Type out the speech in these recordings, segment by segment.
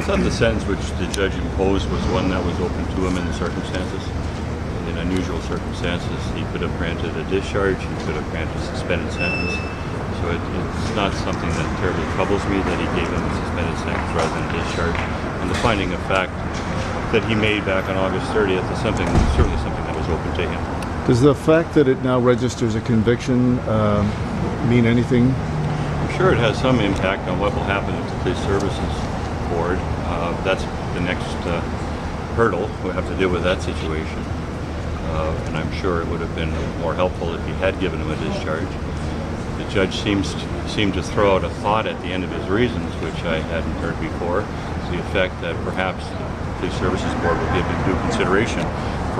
thought the sentence which the judge imposed was one that was open to him in the circumstances. In unusual circumstances, he could have granted a discharge, he could have granted a suspended sentence. So it's not something that terribly troubles me that he gave him a suspended sentence rather than a discharge. And the finding of fact that he made back on August 30th is certainly something that was open to him. Does the fact that it now registers a conviction mean anything? I'm sure it has some impact on what will happen at the Police Services Board. That's the next hurdle. We'll have to deal with that situation. And I'm sure it would have been more helpful if he had given him a discharge. The judge seemed to throw out a thought at the end of his reasons, which I hadn't heard before, to the effect that perhaps the Police Services Board would give due consideration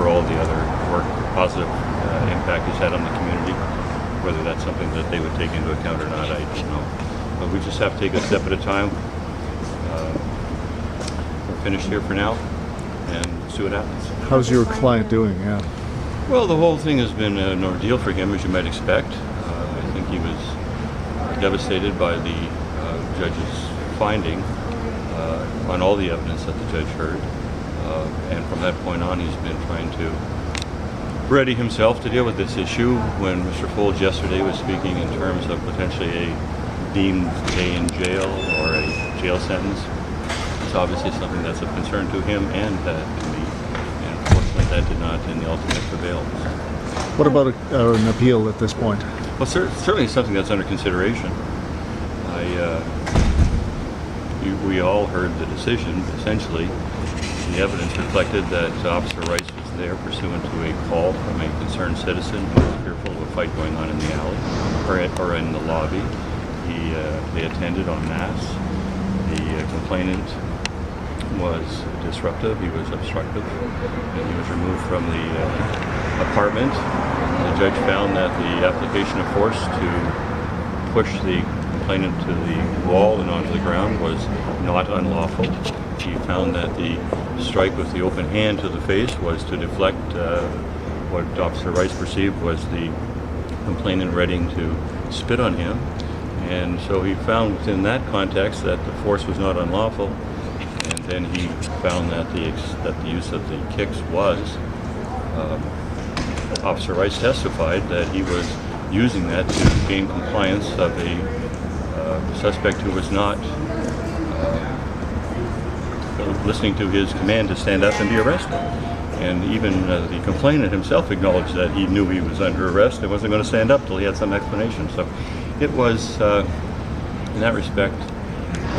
for all the other positive impact he's had on the community. Whether that's something that they would take into account or not, I don't know. But we just have to take a step at a time. We're finished here for now, and see what happens. How's your client doing? Yeah. Well, the whole thing has been an ordeal for him, as you might expect. I think he was devastated by the judge's finding on all the evidence that the judge heard. And from that point on, he's been trying to ready himself to deal with this issue. When Mr. Folds yesterday was speaking in terms of potentially a deemed day in jail or a jail sentence, it's obviously something that's of concern to him and to me. And unfortunately, that did not in the ultimate prevail. What about an appeal at this point? Well, certainly something that's under consideration. We all heard the decision. Essentially, the evidence reflected that Officer Rice was there pursuant to a call from a concerned citizen who was fearful of a fight going on in the alley or in the lobby. They attended en masse. The complainant was disruptive. He was obstructive. And he was removed from the apartment. The judge found that the application of force to push the complainant to the wall and onto the ground was not unlawful. He found that the strike with the open hand to the face was to deflect what Officer Rice perceived was the complainant readying to spit on him. And so he found within that context that the force was not unlawful. And then he found that the use of the kicks was. Officer Rice testified that he was using that to gain compliance of a suspect who was not listening to his command to stand up and be arrested. And even the complainant himself acknowledged that he knew he was under arrest and wasn't going to stand up till he had some explanation. So it was, in that respect,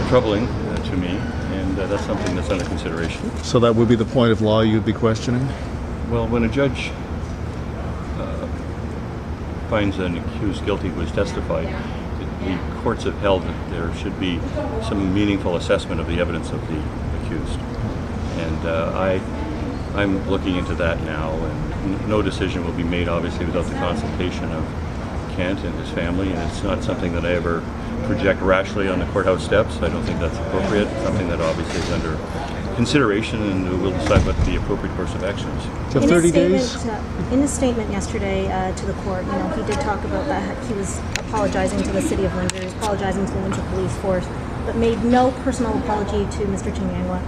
troubling to me, and that's something that's under consideration. So that would be the point of law you'd be questioning? Well, when a judge finds an accused guilty who has testified, the courts have held that there should be some meaningful assessment of the evidence of the accused. And I'm looking into that now, and no decision will be made, obviously, without the consultation of Kent and his family, and it's not something that I ever project rashly on the courthouse steps. I don't think that's appropriate. It's something that obviously is under consideration, and we'll decide what the appropriate course of action is. So 30 days? In his statement yesterday to the court, he did talk about that he was apologizing to the city of Windsor, he was apologizing to the Windsor Police Force, but made no personal apology to Mr. Chinyangwa.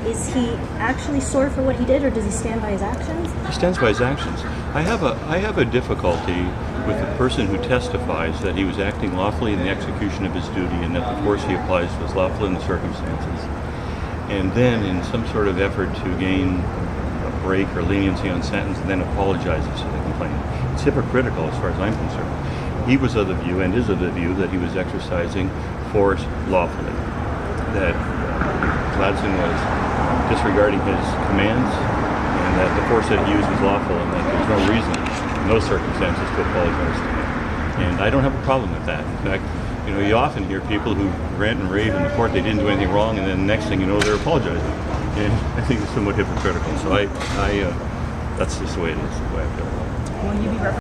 Is he actually sorry for what he did, or does he stand by his actions? He stands by his actions. I have a difficulty with the person who testifies that he was acting lawfully in the execution of his duty and that the force he applies was lawful in the circumstances. And then, in some sort of effort to gain a break or leniency on sentence, and then apologizes to the complainant. It's hypocritical as far as I'm concerned. He was of the view, and is of the view, that he was exercising force lawfully. That Gladson was disregarding his commands, and that the force that he used was lawful, and that there's no reason in those circumstances to apologize to him. And I don't have a problem with that. In fact, you often hear people who rant and rave in the court they didn't do anything wrong, and then the next thing you know, they're apologizing. And I think it's somewhat hypocritical. So that's just the way it is, the way I feel about it.